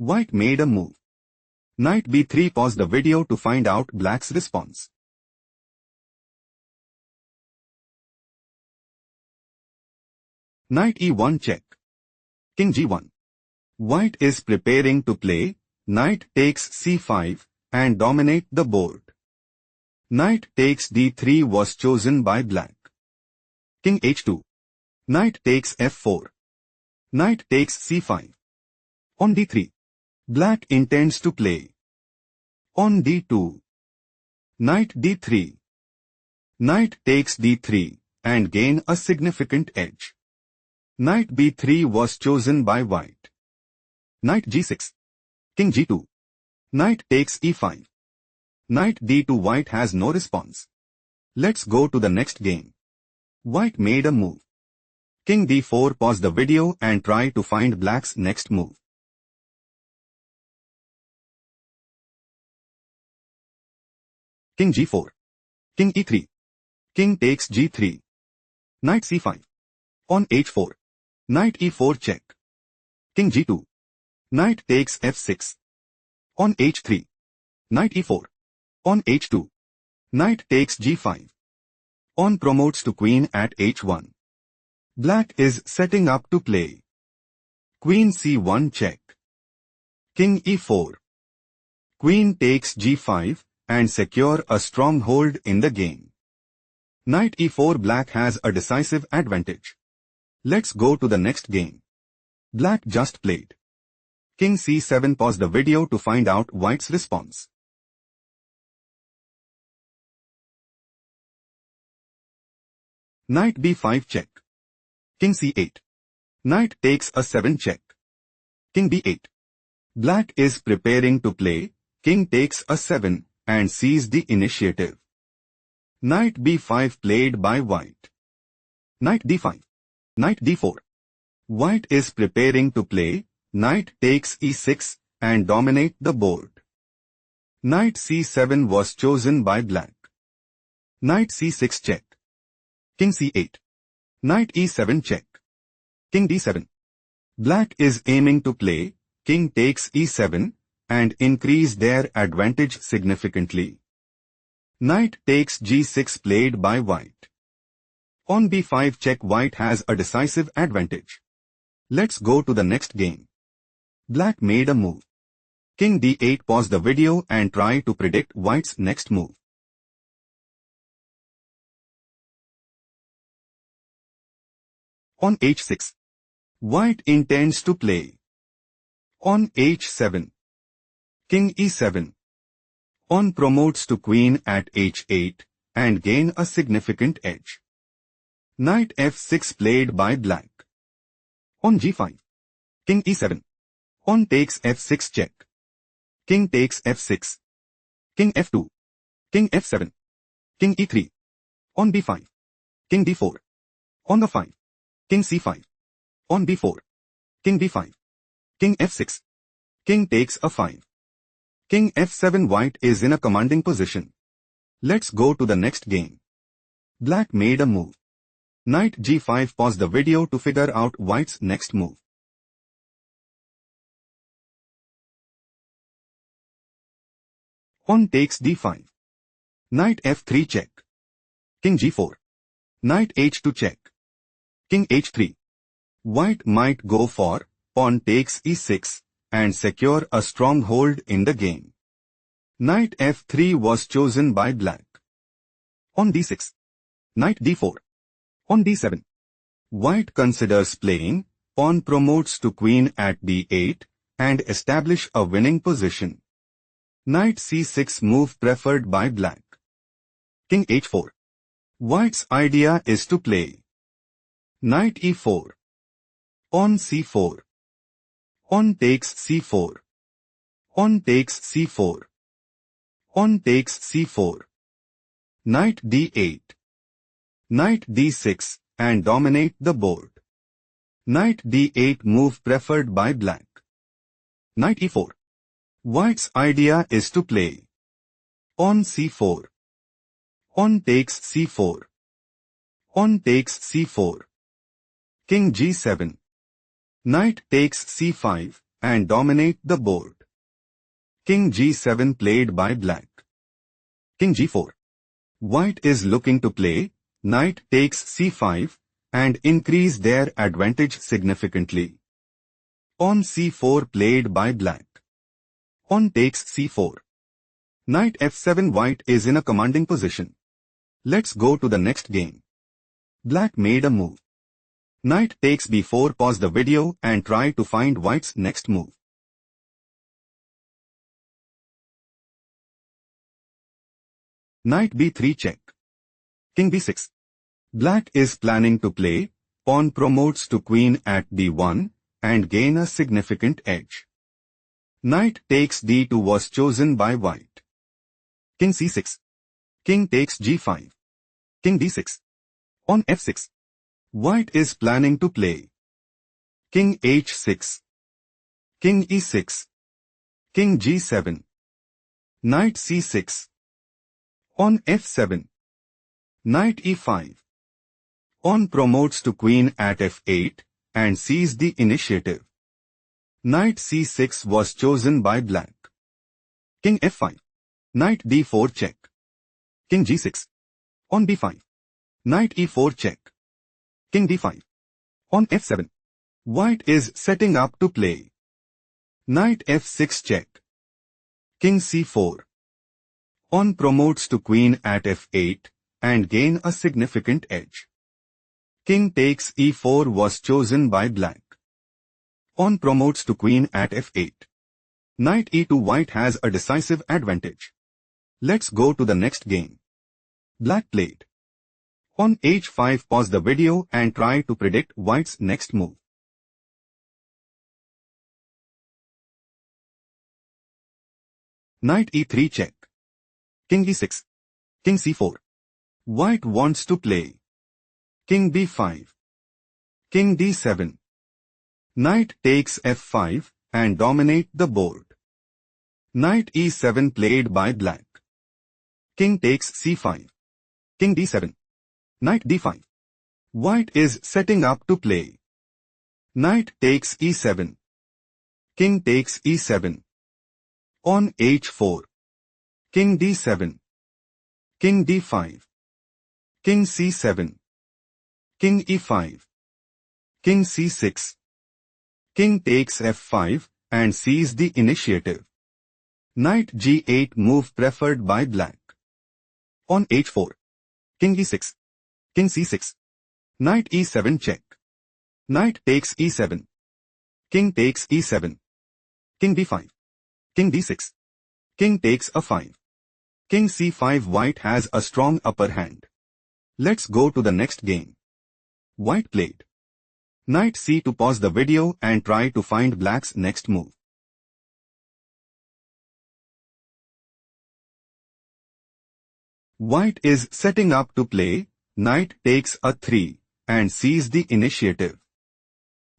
White made a move. Knight b3. Pause the video to find out black's response. Knight e1 check. King g1. White is preparing to play. Knight takes c5 and dominate the board. Knight takes d3 was chosen by black. King h2. Knight takes f4. Knight takes c5. On d3. Black intends to play. On d2. Knight d3. Knight takes d3 and gain a significant edge. Knight b3 was chosen by white. Knight g6. King g2. Knight takes e5. Knight d2. White has no response. Let's go to the next game. White made a move. King d4. Pause the video and try to find black's next move. King g4. King e3. King takes g3. Knight c5. On h4. Knight e4 check. King g2. Knight takes f6. On h3. Knight e4. On h2. Knight takes g5. On promotes to queen at h1. Black is setting up to play. Queen c1 check. King e4. Queen takes g5 and secure a stronghold in the game. Knight e4. Black has a decisive advantage. Let's go to the next game. Black just played. King c7. Pause the video to find out white's response. Knight b5 check. King c8. Knight takes a 7 check. King b8. Black is preparing to play. King takes a 7 and sees the initiative. Knight b5 played by white. Knight d5. Knight d4. White is preparing to play. Knight takes e6 and dominate the board. Knight c7 was chosen by black. Knight c6 check. King c8. Knight e7 check. King d7. Black is aiming to play. King takes e7 and increase their advantage significantly. Knight takes g6 played by white. On b5 check. White has a decisive advantage. Let's go to the next game. Black made a move. King d8. Pause the video and try to predict white's next move. On h6. White intends to play. On h7. King e7. On promotes to queen at h8 and gain a significant edge. Knight f6 played by black. On g5. King e7. On takes f6 check. King takes f6. King f2. King f7. King e3. On b5. King d4. On the 5. King c5. On b4. King d5. King f6. King takes a 5. King f7. White is in a commanding position. Let's go to the next game. Black made a move. Knight g5. Pause the video to figure out white's next move. On takes d5. Knight f3 check. King g4. Knight h2 check. King h3. White might go for pawn takes e6 and secure a stronghold in the game. Knight f3 was chosen by black. On d6. Knight d4. On d7. White considers playing. Pawn promotes to queen at d8 and establish a winning position. Knight c6 move preferred by black. King h4. White's idea is to play. Knight e4. On c4. On takes c4. On takes c4. On takes c4. Knight d8. Knight d6 and dominate the board. Knight d8 move preferred by black. Knight e4. White's idea is to play. On c4. On takes c4. On takes c4. King g7. Knight takes c5 and dominate the board. King g7 played by black. King g4. White is looking to play knight takes c5 and increase their advantage significantly. Pawn c4 played by black. Pawn takes c4. Knight f7. White is in a commanding position. Let's go to the next game. Black made a move. Knight takes b4. Pause the video and try to find white's next move. Knight b3 check. King b6. Black is planning to play pawn promotes to queen at d1 and gain a significant edge. Knight takes d2 was chosen by white. King c6. King takes g5. King d6. Pawn f6. White is planning to play king h6. King e6. King g7. Knight c6. Pawn f7. Knight e5. Pawn promotes to queen at f8 and seizes the initiative. Knight c6 was chosen by black. King f5. Knight d4 check. King g6. Pawn b5. Knight e4 check. King d5. Pawn f7. White is setting up to play knight f6 check. King c4. Pawn promotes to queen at f8 and gain a significant edge. King takes e4 was chosen by black. Pawn promotes to queen at f8. Knight e2. White has a decisive advantage. Let's go to the next game. Black played pawn h5. Pause the video and try to predict white's next move. Knight e3 check. King e6. King c4. White wants to play king b5. King d7. Knight takes f5 and dominate the board. Knight e7 played by black. King takes c5. King d7. Knight d5. White is setting up to play knight takes e7. King takes e7. Pawn h4. King d7. King d5. King c7. King e5. King c6. King takes f5 and seizes the initiative. Knight g8 move preferred by black. Pawn h4. King e6. King c6. Knight e7 check. Knight takes e7. King takes e7. King b5. King d6. King takes a5. King c5. White has a strong upper hand. Let's go to the next game. White played knight c2. Pause the video and try to find black's next move. White is setting up to play knight takes a3 and seizes the initiative.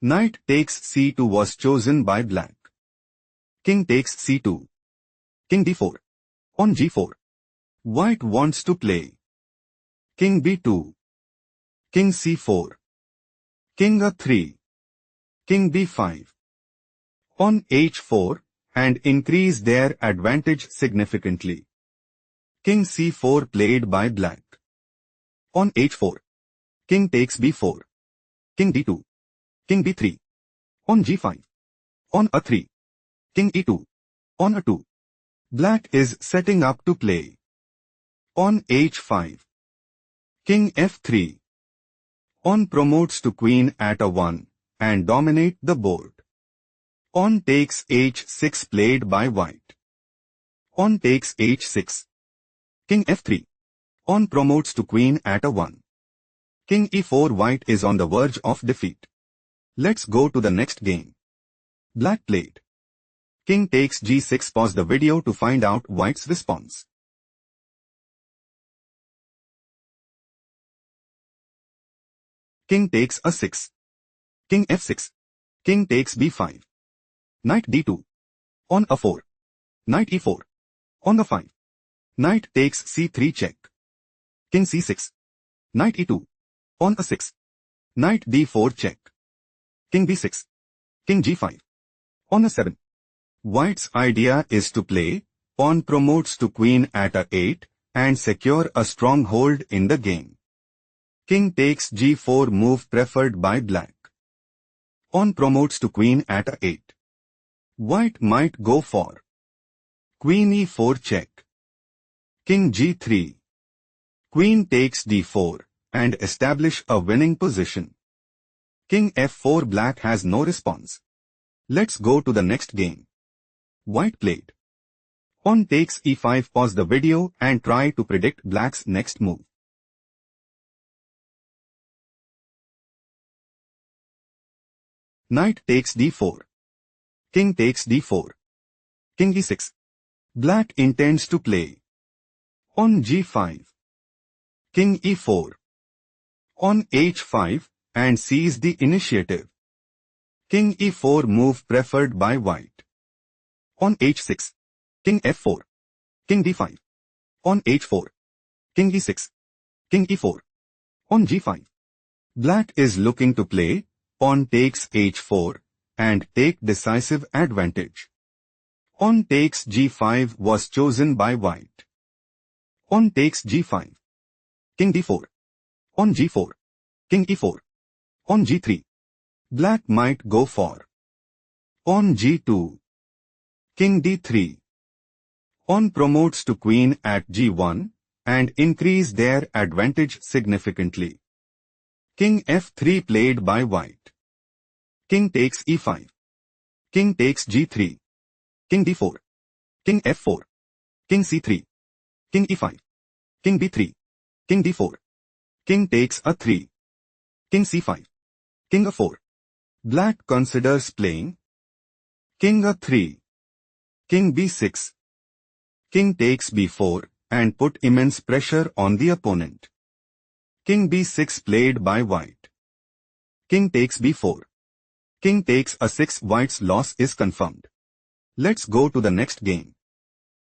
Knight takes c2 was chosen by black. King takes c2. King d4. Pawn g4. White wants to play king b2. King c4. King a3. King b5. Pawn h4 and increase their advantage significantly. King c4 played by black. Pawn h4. King takes b4. King d2. King b3. Pawn g5. Pawn a3. King e2. Pawn a2. Black is setting up to play pawn h5. King f3. Pawn promotes to queen at a1 and dominate the board. Pawn takes h6 played by white. Pawn takes h6. King f3. Pawn promotes to queen at a1. King e4. White is on the verge of defeat. Let's go to the next game. Black played king takes g6. Pause the video to find out white's response. King takes a6. King f6. King takes b5. Knight d2. Pawn a4. Knight e4. Pawn a5. Knight takes c3 check. King c6. Knight e2. Pawn a6. Knight d4 check. King b6. King g5. On a7. White's idea is to play pawn promotes to queen at a8 and secure a stronghold in the game. King takes g4 move preferred by black. Pawn promotes to queen at a8. White might go for queen e4 check. King g3. Queen takes d4 and establish a winning position. King f4. Black has no response. Let's go to the next game. White played pawn takes e5. Pause the video and try to predict black's next move. Knight takes d4. King takes d4. King e6. Black intends to play on g5. King e4. On h5 and seize the initiative. King e4 move preferred by white. On h6. King f4. King d5. On h4. King e6. King e4. On g5. Black is looking to play pawn takes h4 and take decisive advantage. Pawn takes g5 was chosen by white. Pawn takes g5. King d4. On g4. King e4. On g3. Black might go for pawn g2. King d3. Pawn promotes to queen at g1 and increase their advantage significantly. King f3 played by white. King takes e5. King takes g3. King d4. King f4. King c3. King e5. King b3. King d4. King takes a3. King c5. King a4. Black considers playing King a3. King b6. King takes b4 and put immense pressure on the opponent. King b6 played by white. King takes b4. King takes a6. White's loss is confirmed. Let's go to the next game.